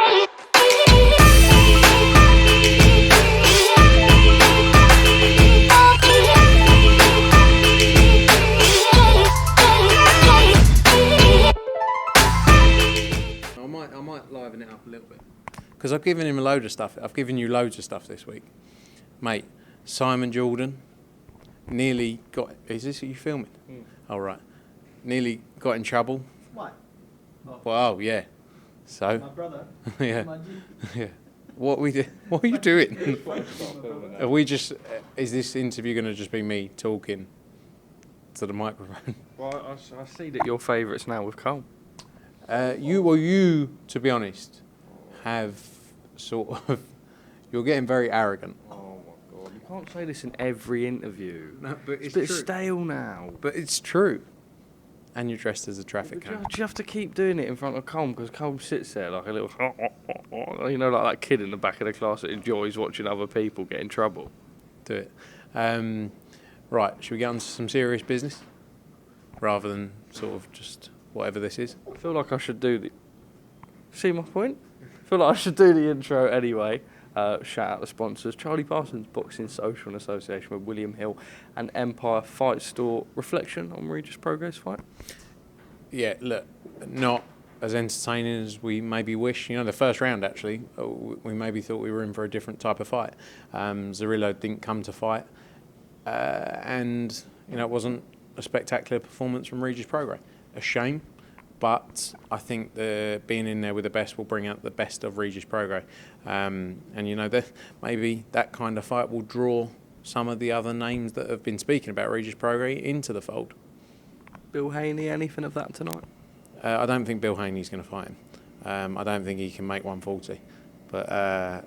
I might liven it up a little bit because I've given him a load of stuff. I've given you loads of stuff this week, mate. Simon Jordan nearly got. Is this what you filming? Oh right, nearly got in trouble. Why? Well, yeah. So. My brother. Yeah. Yeah. What are you doing? Are we just? Is this interview going to just be me talking to the microphone? Well, I see that your favourites now with Cole. You, to be honest, have sort of. You're getting very arrogant. Oh my God! You can't say this in every interview. No, but it's a bit true. Stale now. But it's true. And you're dressed as a traffic cone. Do you have to keep doing it in front of Colm? Because Colm sits there like a little, you know, like that kid in the back of the class that enjoys watching other people get in trouble. Do it. Right, should we get on to some serious business? Rather than sort of just whatever this is? I feel like I should do the... See my point? I feel like I should do the intro anyway. Shout out the sponsors. Charlie Parsons, Boxing Social in association with William Hill and Empire Fight Store. Reflection on Regis Prograis fight? Yeah, look, not as entertaining as we maybe wish. You know, the first round, actually, we maybe thought we were in for a different type of fight. Zorilla didn't come to fight. And, you know, it wasn't a spectacular performance from Regis Prograis. A shame. But I think being in there with the best will bring out the best of Regis Prograis. And, you know, maybe that kind of fight will draw some of the other names that have been speaking about Regis Prograis into the fold. Bill Haney, anything of that tonight? I don't think Bill Haney's going to fight him. I don't think he can make 140. But,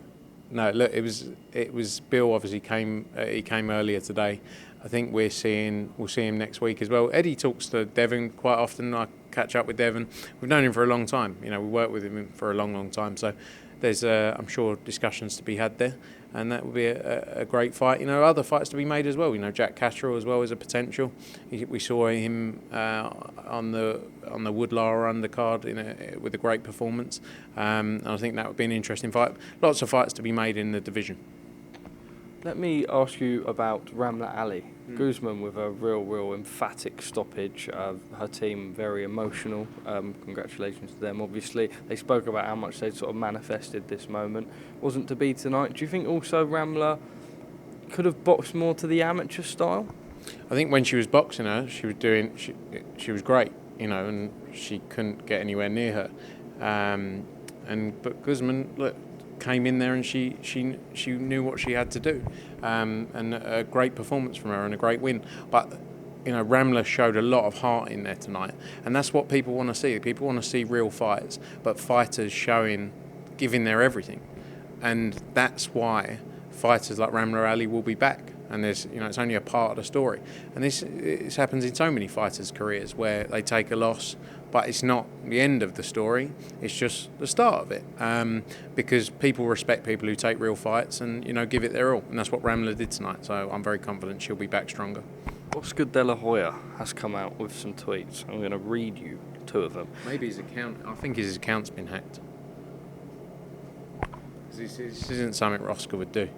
no, look, it was Bill obviously came earlier today. I think we'll see him next week as well. Eddie talks to Devon quite often. I catch up with Devon. We've known him for a long time. You know, we worked with him for a long, long time. So there's, I'm sure, discussions to be had there, and that will be a great fight. You know, other fights to be made as well. You know, Jack Castro as well is a potential. We saw him on the Woodlar undercard with a great performance, and I think that would be an interesting fight. Lots of fights to be made in the division. Let me ask you about Ramla Ali. Guzman with a real emphatic stoppage. Her team very emotional. Congratulations to them, obviously. They spoke about how much they'd sort of manifested this moment. Wasn't to be tonight. Do you think also Ramla could have boxed more to the amateur style? I think when she was boxing her, she was great, you know, and she couldn't get anywhere near her. But Guzman, look, came in there and she knew what she had to do, and a great performance from her and a great win. But you know, Ramla showed a lot of heart in there tonight, and that's what people want to see. People want to see real fights, but fighters giving their everything, and that's why fighters like Ramla Ali will be back. And it's only a part of the story, and this happens in so many fighters' careers where they take a loss, but it's not the end of the story. It's just the start of it, because people respect people who take real fights and give it their all, and that's what Ramla did tonight. So I'm very confident she'll be back stronger. Oscar De La Hoya has come out with some tweets. I'm going to read you two of them. Maybe his account. I think his account's been hacked. This isn't something Oscar would do.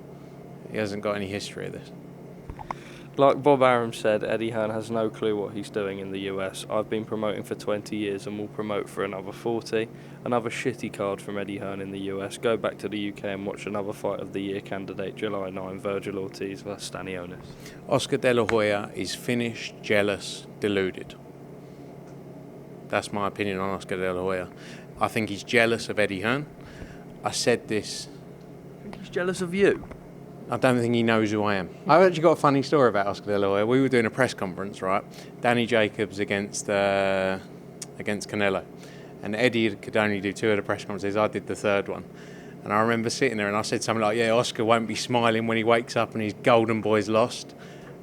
He hasn't got any history of this. Like Bob Arum said, Eddie Hearn has no clue what he's doing in the US. I've been promoting for 20 years and will promote for another 40. Another shitty card from Eddie Hearn in the US. Go back to the UK and watch another Fight of the Year candidate, July 9, Virgil Ortiz vs Stanionis. Oscar De La Hoya is finished, jealous, deluded. That's my opinion on Oscar De La Hoya. I think he's jealous of Eddie Hearn. I said this. I think he's jealous of you. I don't think he knows who I am. I've actually got a funny story about Oscar De La Hoya. We were doing a press conference, right? Danny Jacobs against Canelo. And Eddie could only do 2 of the press conferences. I did the 3rd one. And I remember sitting there and I said something like, yeah, Oscar won't be smiling when he wakes up and his golden boy's lost.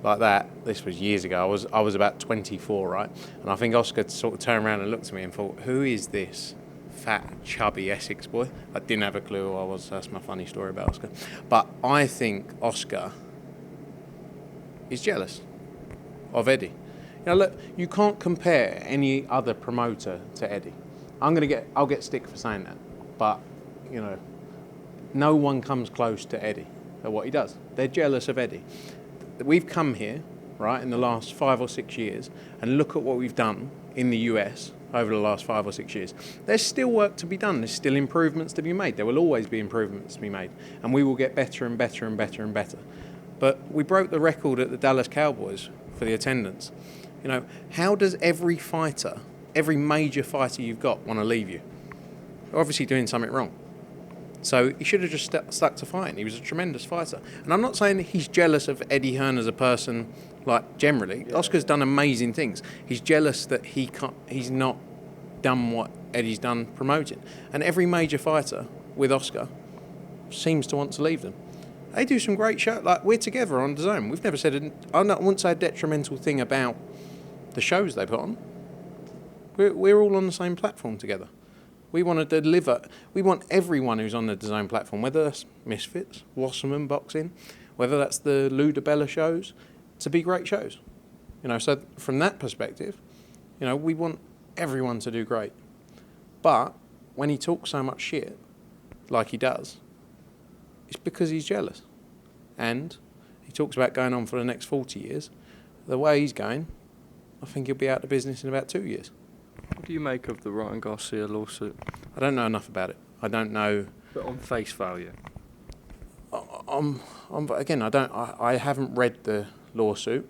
Like that. This was years ago. I was about 24, right? And I think Oscar sort of turned around and looked at me and thought, who is this fat, chubby Essex boy? I didn't have a clue who I was. That's my funny story about Oscar. But I think Oscar is jealous of Eddie. Now look, you can't compare any other promoter to Eddie. I'll get stick for saying that, but you know, no one comes close to Eddie at what he does. They're jealous of Eddie. We've come here, right, in the last 5 or 6 years, and look at what we've done in the US over the last 5 or 6 years. There's still work to be done. There's still improvements to be made. There will always be improvements to be made. And we will get better and better and better and better. But we broke the record at the Dallas Cowboys for the attendance. You know, how does every fighter, every major fighter you've got, want to leave you? They're obviously doing something wrong. So he should have just stuck to fighting. He was a tremendous fighter. And I'm not saying that he's jealous of Eddie Hearn as a person, like, generally. Yeah. Oscar's done amazing things. He's jealous that he's not done what Eddie's done promoting. And every major fighter with Oscar seems to want to leave them. They do some great shows. Like, we're together on DAZN. We've never said, I wouldn't say a detrimental thing about the shows they put on. We're all on the same platform together. We want to deliver. We want everyone who's on the DAZN platform, whether that's Misfits, Wasserman Boxing, whether that's the DELUDED shows, to be great shows. You know, so from that perspective, you know, we want everyone to do great. But when he talks so much shit, like he does, it's because he's jealous. And he talks about going on for the next 40 years. The way he's going, I think he'll be out of business in about 2 years. What do you make of the Ryan Garcia lawsuit? I don't know enough about it. I don't know. But on face value? Again, I haven't read the lawsuit.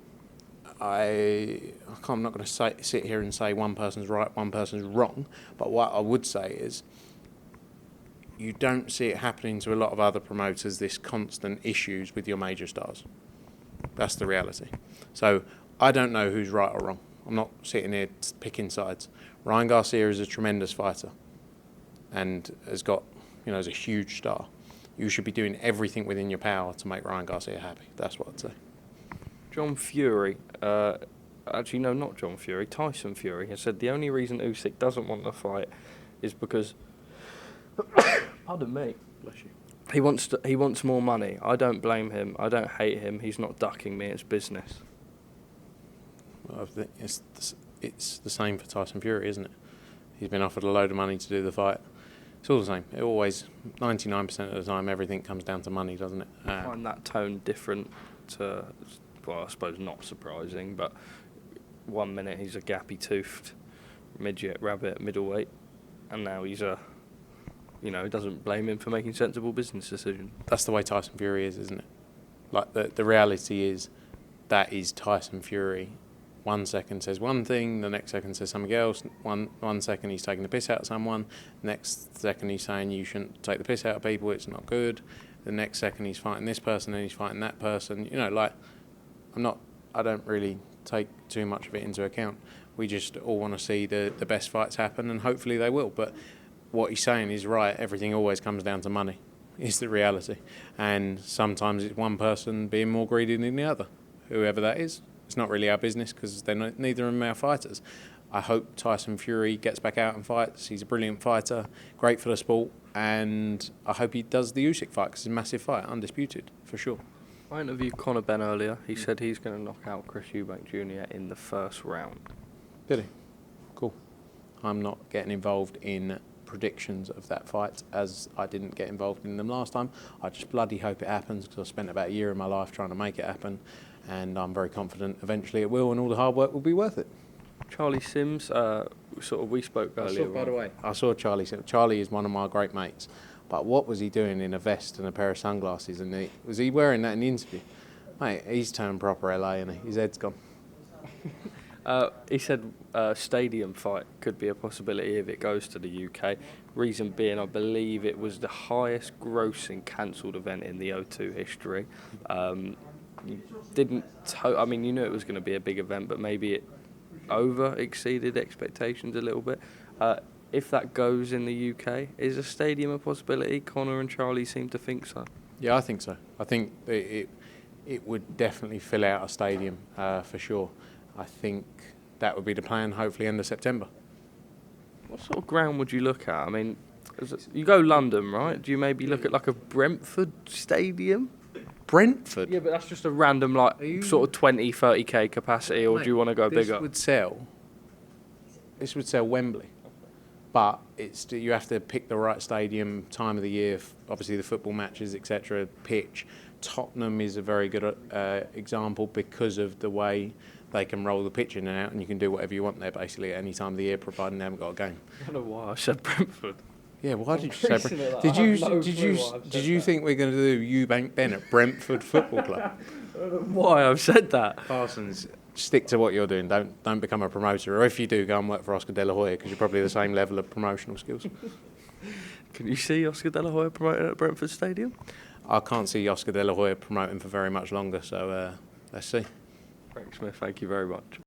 I'm not going to sit here and say one person's right, one person's wrong. But what I would say is, you don't see it happening to a lot of other promoters, this constant issues with your major stars. That's the reality. So I don't know who's right or wrong. I'm not sitting here picking sides. Ryan Garcia is a tremendous fighter and has got, you know, is a huge star. You should be doing everything within your power to make Ryan Garcia happy. That's what I'd say. John Fury, actually no, not John Fury, Tyson Fury has said the only reason Usyk doesn't want the fight is because, pardon me, bless you, he wants more money. I don't blame him. I don't hate him. He's not ducking me. It's business. Well, I think it's the same for Tyson Fury, isn't it? He's been offered a load of money to do the fight. It's all the same. It always, 99% of the time, everything comes down to money, doesn't it? I find that tone different to, well, I suppose not surprising, but 1 minute he's a gappy-toothed midget, rabbit, middleweight, and now he's a, you know, doesn't blame him for making sensible business decisions. That's the way Tyson Fury is, isn't it? Like, the reality is, that is Tyson Fury. 1 second says one thing, the next second says something else. One second he's taking the piss out of someone, next second he's saying you shouldn't take the piss out of people, it's not good. The next second he's fighting this person and he's fighting that person. You know, like, I don't really take too much of it into account. We just all want to see the best fights happen, and hopefully they will. But what he's saying is right, everything always comes down to money, is the reality. And sometimes it's one person being more greedy than the other, whoever that is. It's not really our business because they're neither of them are fighters. I hope Tyson Fury gets back out and fights. He's a brilliant fighter, great for the sport, and I hope he does the Usyk fight because it's a massive fight, undisputed, for sure. I interviewed Conor Benn earlier. He said he's going to knock out Chris Eubank Jr in the first round. Did he? Cool. I'm not getting involved in predictions of that fight as I didn't get involved in them last time. I just bloody hope it happens because I spent about a year of my life trying to make it happen. And I'm very confident eventually it will, and all the hard work will be worth it. Charlie Sims, we spoke earlier. By the way, I saw Charlie Sims. Charlie is one of my great mates. But what was he doing in a vest and a pair of sunglasses? And was he wearing that in the interview? Mate, he's turned proper LA, and his head's gone. He said stadium fight could be a possibility if it goes to the UK. Reason being, I believe it was the highest grossing cancelled event in the O2 history. You knew it was going to be a big event, but maybe it over-exceeded expectations a little bit. If that goes in the UK, is a stadium a possibility? Conor and Charlie seem to think so. Yeah, I think so. I think it would definitely fill out a stadium for sure. I think that would be the plan, hopefully end of September. What sort of ground would you look at? I mean, you go London, right? Do you maybe look at like a Brentford stadium? Brentford? Yeah, but that's just a random, sort of 20, 30k capacity, or do you want to go bigger? This would sell Wembley. but you have to pick the right stadium, time of the year, obviously the football matches, etc., pitch. Tottenham is a very good example because of the way they can roll the pitch in and out, and you can do whatever you want there basically at any time of the year, providing they haven't got a game. I don't know why I said Brentford. Yeah, why did you say Brentford? Did you think we're going to do Eubank Benn at Brentford Football Club? I don't know why I've said that. Parsons, stick to what you're doing. Don't become a promoter, or if you do, go and work for Oscar De La Hoya because you're probably the same level of promotional skills. Can you see Oscar De La Hoya promoting at Brentford Stadium? I can't see Oscar De La Hoya promoting for very much longer, so let's see. Frank Smith, thank you very much.